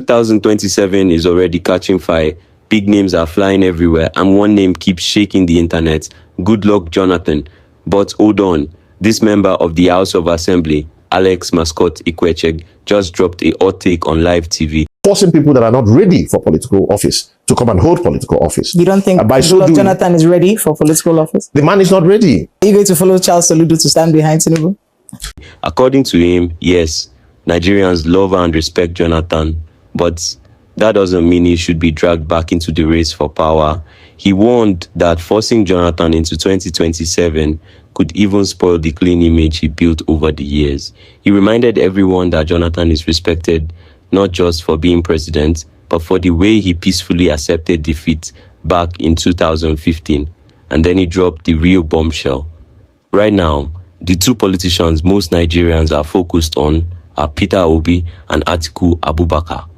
2027 is already catching fire. Big names are flying everywhere, and one name keeps shaking the internet: Goodluck Jonathan. But hold on, this member of the House of Assembly, Alex Mascot Ikwechegh, just dropped a hot take on live TV. Forcing people that are not ready for political office to come and hold political office. You don't think Goodluck Jonathan is ready for political office? The man is not ready. Are you going to follow Charles Soludo to stand behind Tinubu? According to him, yes, Nigerians love and respect Jonathan, but that doesn't mean he should be dragged back into the race for power. He warned that forcing Jonathan into 2027 could even spoil the clean image he built over the years. He reminded everyone that Jonathan is respected not just for being president, but for the way he peacefully accepted defeat back in 2015. And then he dropped the real bombshell. Right now, the two politicians most Nigerians are focused on are Peter Obi and Atiku Abubakar.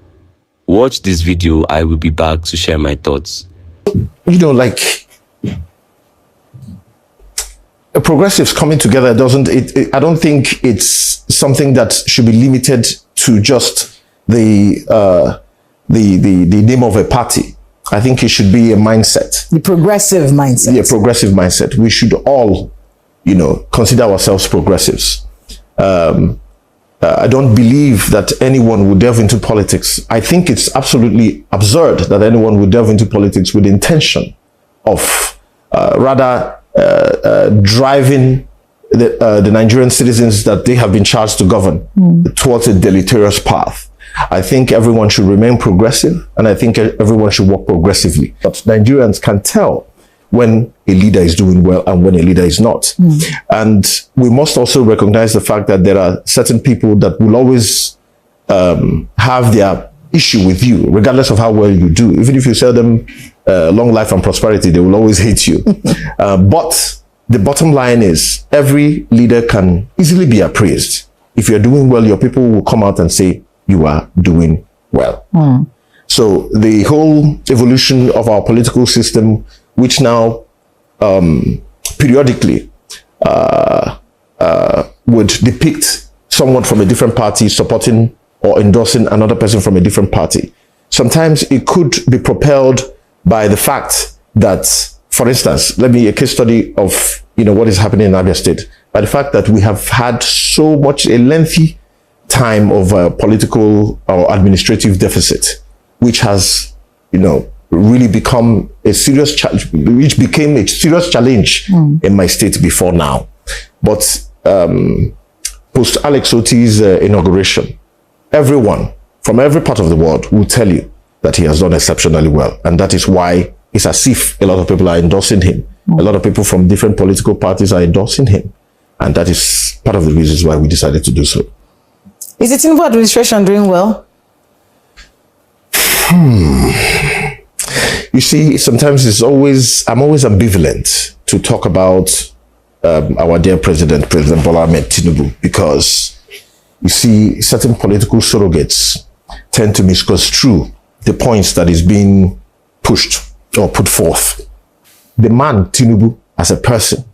Watch this video. I will be back to share my thoughts. You know, like, progressives coming together I don't think it's something that should be limited to just the name of a party. I think it should be a mindset. The progressive mindset. Yeah, progressive mindset. We should all, you know, consider ourselves progressives. I don't believe that anyone would delve into politics. I think it's absolutely absurd that anyone would delve into politics with the intention of driving the Nigerian citizens that they have been charged to govern towards a deleterious path. I think everyone should remain progressive, and I think everyone should work progressively. But Nigerians can tell when a leader is doing well and when a leader is not. And we must also recognize the fact that there are certain people that will always have their issue with you, regardless of how well you do. Even if you sell them long life and prosperity, they will always hate you. But the bottom line is every leader can easily be appraised. If you're doing well, your people will come out and say you are doing well. So the whole evolution of our political system, which now periodically would depict someone from a different party supporting or endorsing another person from a different party. Sometimes it could be propelled by the fact that, for instance, a case study of, you know, what is happening in Abia State, by the fact that we have had so much a lengthy time of political or administrative deficit, which has, you know, really become a serious challenge, which became a serious challenge in my state before now. But post Alex Oti's inauguration, everyone from every part of the world will tell you that he has done exceptionally well. And that is why it's as if a lot of people are endorsing him. A lot of people from different political parties are endorsing him. And that is part of the reasons why we decided to do so. Is the Tinubu administration doing well? You see, sometimes I'm always ambivalent to talk about our dear President Bola Ahmed Tinubu, because you see, certain political surrogates tend to misconstrue the points that is being pushed or put forth. The man Tinubu, as a person,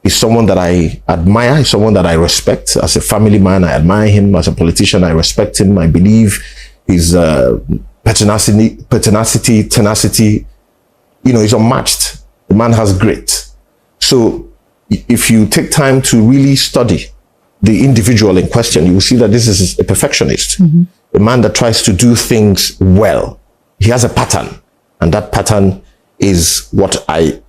is someone that I admire, is someone that I respect. As a family man, I admire him. As a politician, I respect him. I believe his tenacity, you know, is unmatched. The man has grit. So if you take time to really study the individual in question, you will see that this is a perfectionist, a man that tries to do things well. He has a pattern, and that pattern is what I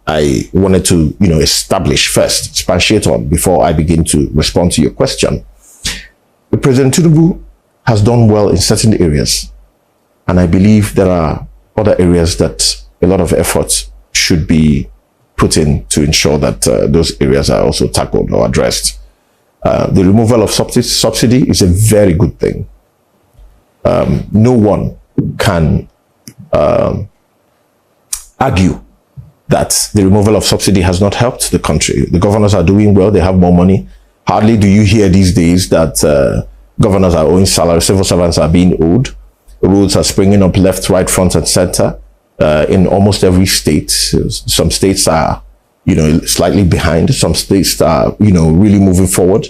wanted to, you know, establish first, expatiate on before I begin to respond to your question. The President Tinubu has done well in certain areas, and I believe there are other areas that a lot of effort should be put in to ensure that those areas are also tackled or addressed. The removal of subsidy is a very good thing. No one can argue that the removal of subsidy has not helped the country. The governors are doing well. They have more money. Hardly do you hear these days that governors are owing salaries, civil servants are being owed. Roads are springing up left, right, front, and center in almost every state. Some states are, you know, slightly behind. Some states are, you know, really moving forward.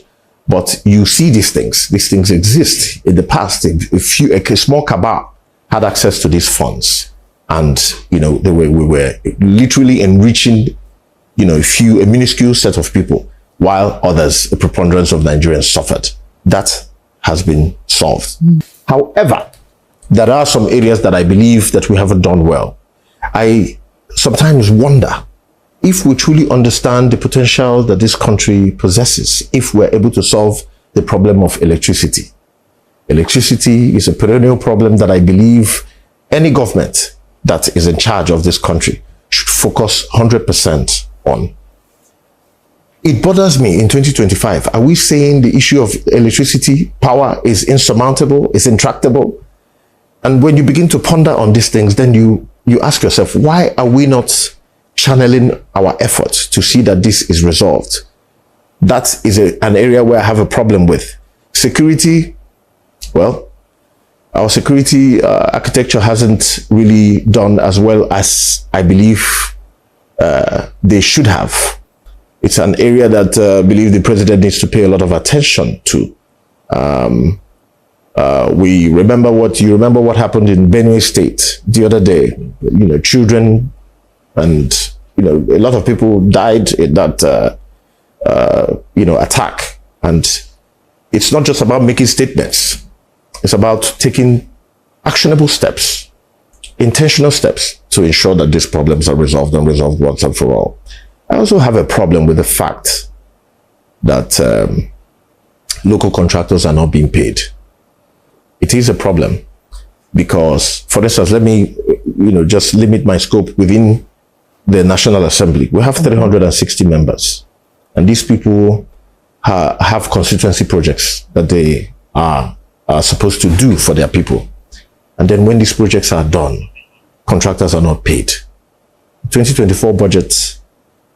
But you see these things exist. In the past, a small cabal had access to these funds, and we were literally enriching a minuscule set of people, while others, the preponderance of Nigerians, suffered. That has been solved. However, there are some areas that I believe that we haven't done well. I sometimes wonder if we truly understand the potential that this country possesses, if we're able to solve the problem of electricity. Electricity is a perennial problem that I believe any government that is in charge of this country should focus 100% on. It bothers me in 2025. Are we saying the issue of electricity, power is insurmountable, is intractable? And when you begin to ponder on these things, then you ask yourself, why are we not channeling our efforts to see that this is resolved? That is an area where I have a problem with. Security, well, our security architecture hasn't really done as well as I believe they should have. It's an area that I believe the president needs to pay a lot of attention to. You remember what happened in Benue State the other day. Children and a lot of people died in that attack. And it's not just about making statements. It's about taking actionable steps, intentional steps to ensure that these problems are resolved and resolved once and for all. I also have a problem with the fact that local contractors are not being paid. It is a problem because, for instance, let me, just limit my scope within the National Assembly. We have 360 members, and these people have constituency projects that they are supposed to do for their people. And then when these projects are done, contractors are not paid. 2024 budget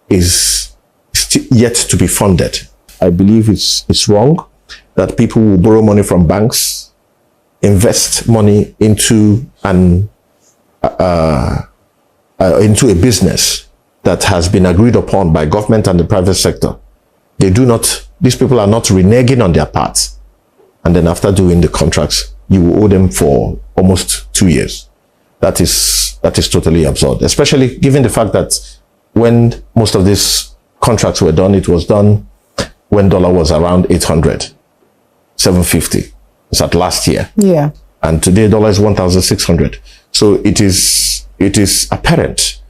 is yet to be funded. I believe it's wrong that people will borrow money from banks, invest money into a business that has been agreed upon by government and the private sector. These people are not reneging on their parts. And then after doing the contracts, you will owe them for almost 2 years. That is totally absurd, especially given the fact that when most of these contracts were done, it was done when dollar was around 800, 750. It's at last year. Yeah. And today dollar is 1,600. So it is apparent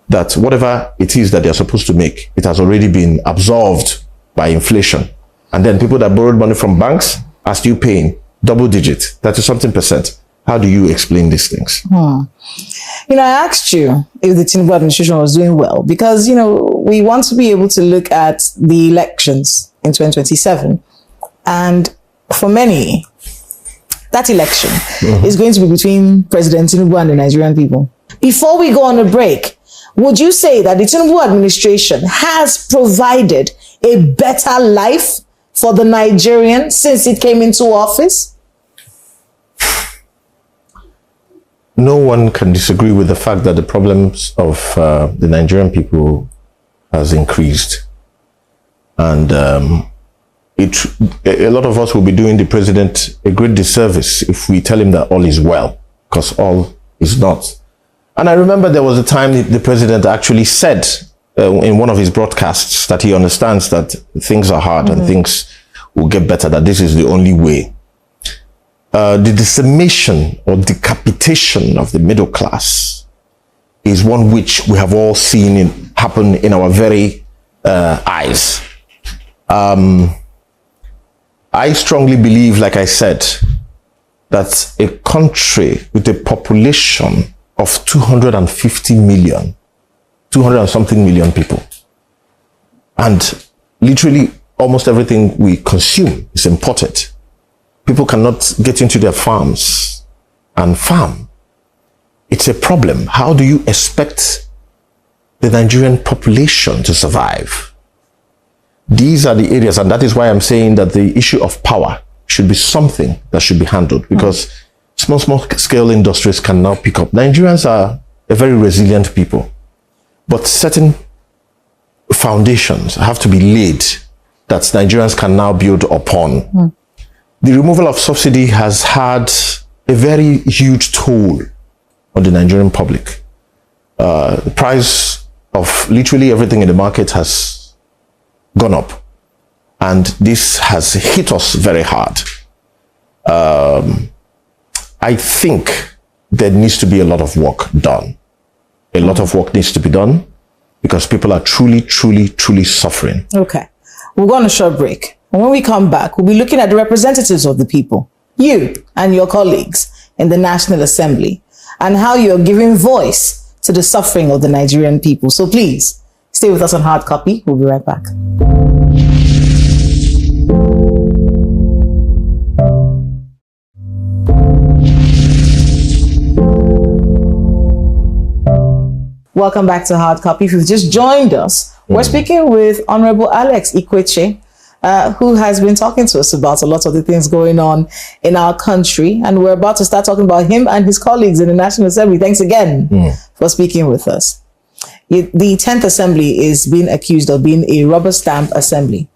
that whatever it is that they're supposed to make, it has already been absorbed by inflation. And then people that borrowed money from banks are still paying double digit, 30-something%. How do you explain these things? I asked you if the Tinubu administration was doing well because, we want to be able to look at the elections in 2027. And for many, that election is going to be between President Tinubu and the Nigerian people. Before we go on a break, would you say that the Tinubu administration has provided a better life for the Nigerians since it came into office? No one can disagree with the fact that the problems of the Nigerian people has increased. And a lot of us will be doing the president a great disservice if we tell him that all is well, because all is not. And I remember there was a time the president actually said in one of his broadcasts that he understands that things are hard and things will get better, that this is the only way. The decimation or decapitation of the middle class is one which we have all seen happen in our very eyes. I strongly believe, like I said, that a country with a population of 250 million, 200 and something million people, and literally almost everything we consume is imported. People cannot get into their farms and farm. It's a problem. How do you expect the Nigerian population to survive? These are the areas, and that is why I'm saying that the issue of power should be something that should be handled, because small scale industries can now pick up. Nigerians are a very resilient people, but certain foundations have to be laid that Nigerians can now build upon. The removal of subsidy has had a very huge toll on the Nigerian public. The price of literally everything in the market has gone up, and this has hit us very hard. I think there needs to be a lot of work done. A lot of work needs to be done because people are truly suffering. Okay. We'll go on a short break. And when we come back, we'll be looking at the representatives of the people, you and your colleagues in the National Assembly, and how you're giving voice to the suffering of the Nigerian people. So please, stay with us on Hard Copy. We'll be right back. Welcome back to Hard Copy. If you've just joined us, we're speaking with Honorable Alex Ikwechegh, who has been talking to us about a lot of the things going on in our country. And we're about to start talking about him and his colleagues in the National Assembly. Thanks again for speaking with us. The 10th Assembly is being accused of being a rubber stamp assembly.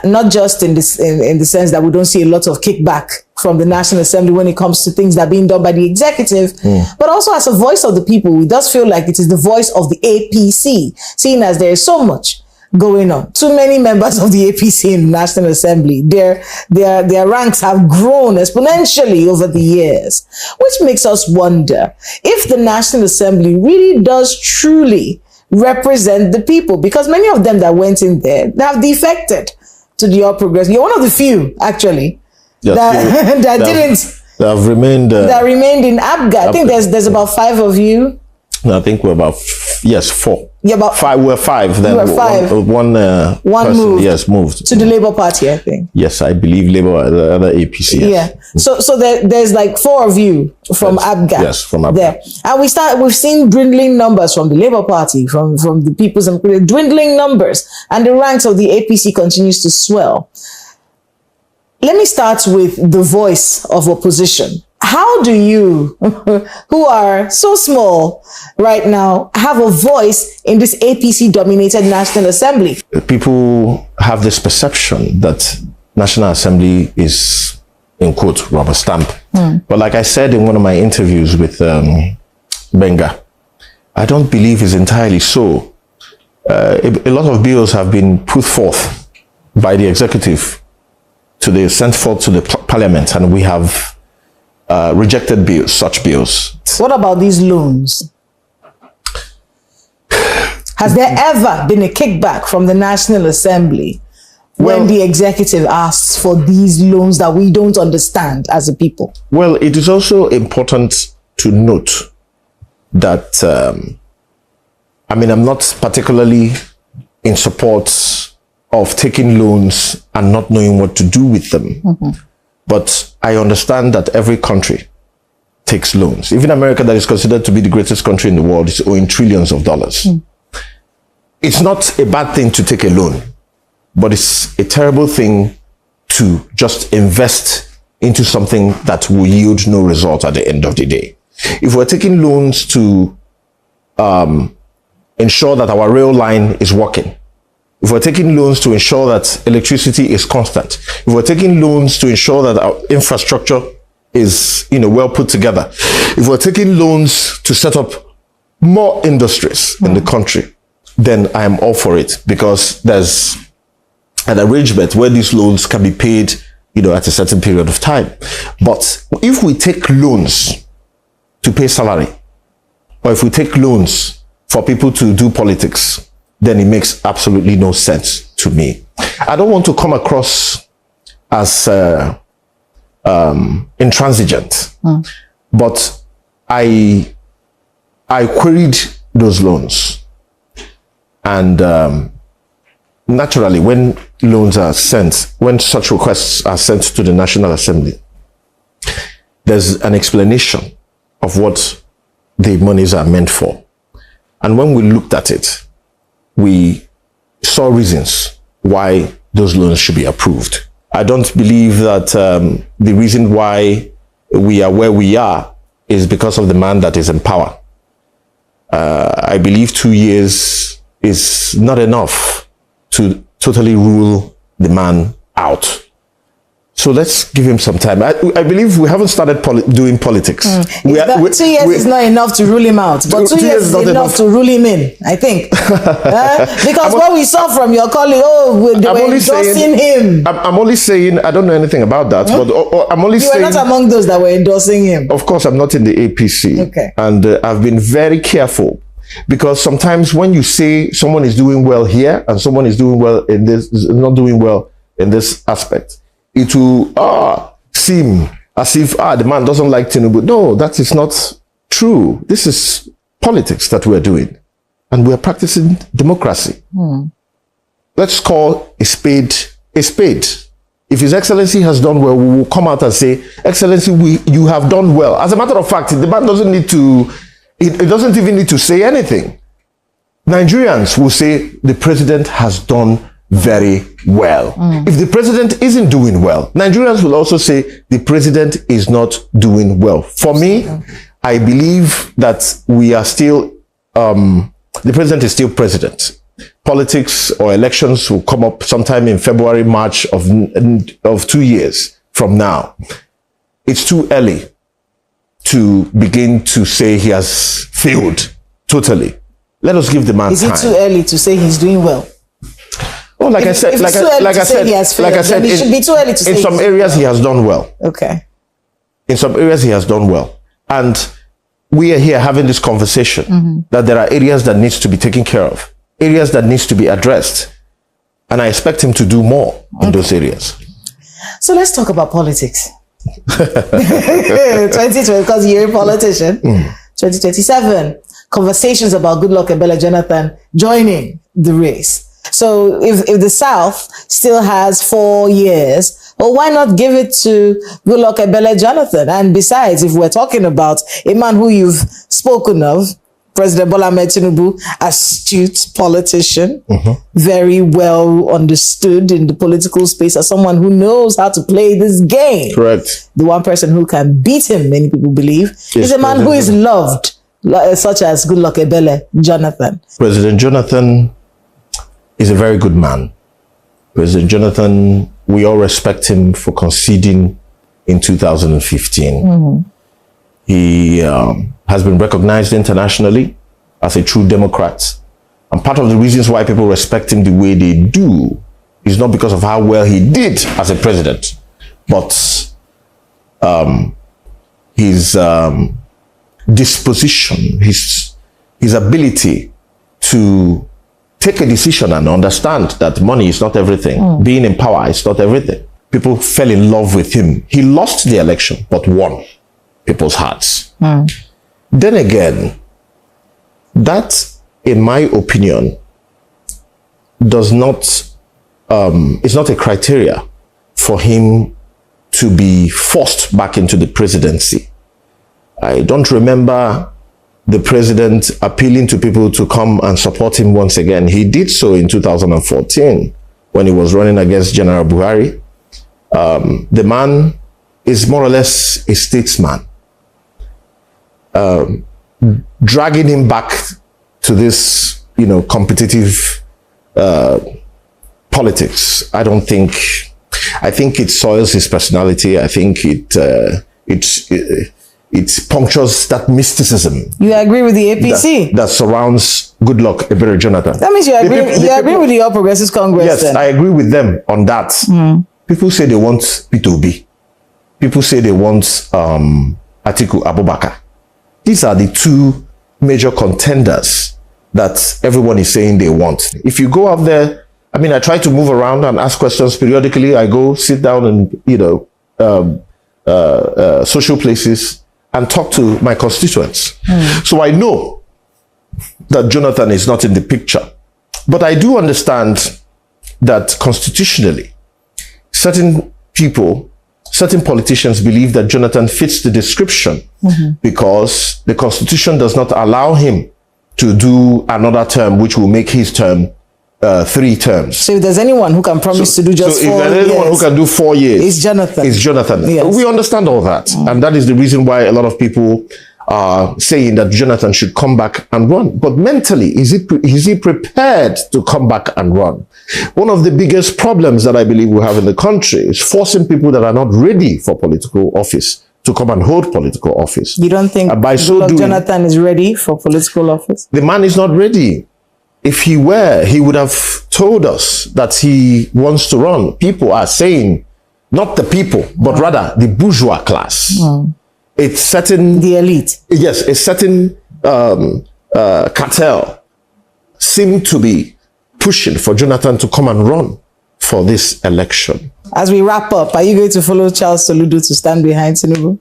Not just in the sense that we don't see a lot of kickback from the National Assembly when it comes to things that are being done by the executive, but also as a voice of the people. It does feel like it is the voice of the APC, seeing as there is so much going on. Too many members of the APC in the National Assembly. Their ranks have grown exponentially over the years, which makes us wonder if the National Assembly really does truly represent the people, because many of them that went in there, they have defected to the All Progressive. You're one of the few, actually, that remained in ABGA. I think there's about 5 of you. No, I think we're about 4. Yeah, about 5. We're 5. Then we're 5. One person, moved to the Labour Party, I think. Yes, I believe Labour, the other APC. Yes. Yeah. So there's like 4 of you from ABGA. Yes, from ABGA. There, and we've seen dwindling numbers from the Labour Party, from the People's Democratic, dwindling numbers, and the ranks of the APC continues to swell. Let me start with the voice of opposition. How do you, who are so small right now, have a voice in this APC-dominated National Assembly? People have this perception that National Assembly is, in quote, rubber stamp. But like I said in one of my interviews with Benga, I don't believe it's entirely so. A lot of bills have been put forth by the executive sent forth to the parliament, and we have rejected bills, such bills. What about these loans? Has there ever been a kickback from the National Assembly when the executive asks for these loans that we don't understand as a people? Well, it is also important to note that, I'm not particularly in support of taking loans and not knowing what to do with them. But I understand that every country takes loans. Even America, that is considered to be the greatest country in the world, is owing trillions of dollars. It's not a bad thing to take a loan, but it's a terrible thing to just invest into something that will yield no result at the end of the day. If we're taking loans to ensure that our rail line is working, if we're taking loans to ensure that electricity is constant, if we're taking loans to ensure that our infrastructure is, well put together, if we're taking loans to set up more industries in the country, then I am all for it, because there's an arrangement where these loans can be paid, at a certain period of time. But if we take loans to pay salary, or if we take loans for people to do politics, then it makes absolutely no sense to me. I don't want to come across as intransigent, but I queried those loans, and naturally, when loans are sent, when such requests are sent to the National Assembly, there's an explanation of what the monies are meant for. And when we looked at it, we saw reasons why those loans should be approved. I don't believe that the reason why we are where we are is because of the man that is in power. I believe 2 years is not enough to totally rule the man out. So let's give him some time. I believe we haven't started doing politics. 2 years is not enough to rule him out, but 2 years is enough to rule him in, I think. Because what we saw from your colleague, they were endorsing him. I'm only saying, I don't know anything about that, but I'm only saying... You were not among those that were endorsing him. Of course, I'm not in the APC. Okay. And I've been very careful, because sometimes when you say someone is doing well here and someone is doing well in this, not doing well in this aspect, it will seem as if the man doesn't like Tinubu. No, that is not true. This is politics that we're doing, and we're practicing democracy. Let's call a spade a spade. If His Excellency has done well, we will come out and say, Excellency, you have done well. As a matter of fact, the man doesn't need to, it doesn't even need to say anything. Nigerians will say the president has done very well. If the president isn't doing well, Nigerians will also say the president is not doing well. For me, I believe that we are still, the president is still president. Politics or elections will come up sometime in February, March of 2 years from now. It's too early to begin to say he has failed totally. Let us give the man time. Is it too early to say he's doing well? Oh, like I said, it should be too early to say in some areas he has done well. Okay. In some areas he has done well. And we are here having this conversation that there are areas that needs to be taken care of, areas that needs to be addressed. And I expect him to do more in those areas. So let's talk about politics. 2020, because you're a politician. 2027, conversations about Goodluck Jonathan joining the race. So if the South still has 4 years, well, why not give it to Goodluck Jonathan? And besides, if we're talking about a man who you've spoken of, President Bola Ahmed Tinubu, astute politician, very well understood in the political space as someone who knows how to play this game. Correct. The one person who can beat him, many people believe, is a man who is loved, such as Goodluck Jonathan. President Jonathan is a very good man. President Jonathan, we all respect him for conceding in 2015. He has been recognized internationally as a true Democrat. And part of the reasons why people respect him the way they do is not because of how well he did as a president, but his disposition, his ability to take a decision and understand that money is not everything. Being in power is not everything. People fell in love with him. He lost the election, but won people's hearts. Then again, that, in my opinion, does not, is not a criteria for him to be forced back into the presidency. I don't remember the president appealing to people to come and support him once again. He did so in 2014 when he was running against General Buhari. The man is more or less a statesman. Dragging him back to this, competitive politics, I think it soils his personality. I think it punctures that mysticism. You agree with the APC? That surrounds Goodluck Jonathan. That means you agree with the All Progressives Congress. Yes, then. I agree with them on that. People say they want P2B. People say they want Atiku, Abubakar. These are the two major contenders that everyone is saying they want. If you go out there, I try to move around and ask questions periodically. I go sit down in, social places and talk to my constituents. So I know that Jonathan is not in the picture. But I do understand that constitutionally, certain politicians believe that Jonathan fits the description because the Constitution does not allow him to do another term which will make his term 3 terms. So if there's anyone who can promise to do just 4 years, if there's anyone who can do 4 years, it's Jonathan. It's Jonathan. Yes. We understand all that. And that is the reason why a lot of people are saying that Jonathan should come back and run. But mentally, is he prepared to come back and run? One of the biggest problems that I believe we have in the country is forcing people that are not ready for political office to come and hold political office. You don't think Jonathan is ready for political office? The man is not ready. If he were, he would have told us that he wants to run. People are saying, not the people, but rather the bourgeois class. It's certain... The elite. Yes, a certain cartel seem to be pushing for Jonathan to come and run for this election. As we wrap up, are you going to follow Charles Soludo to stand behind Tinubu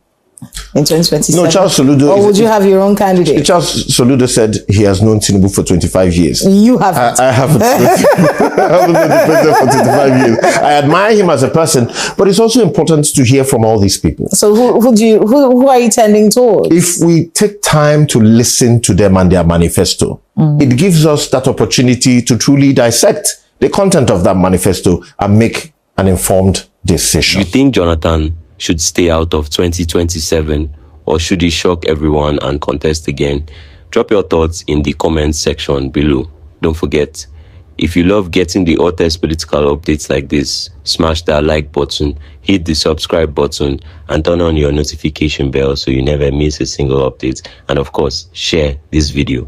in 2027? No, Charles Soludo... Or would you have your own candidate? Charles Soludo said he has known Tinubu for 25 years. You haven't. I haven't. I haven't known the president for 25 years. I admire him as a person, but it's also important to hear from all these people. So who are you tending towards? If we take time to listen to them and their manifesto, it gives us that opportunity to truly dissect the content of that manifesto and make an informed decision. You think Jonathan should stay out of 2027, or should he shock everyone and contest again? Drop your thoughts in the comments section below. Don't forget, if you love getting the hottest political updates like this, smash that like button, hit the subscribe button, and turn on your notification bell so you never miss a single update. And of course, share this video.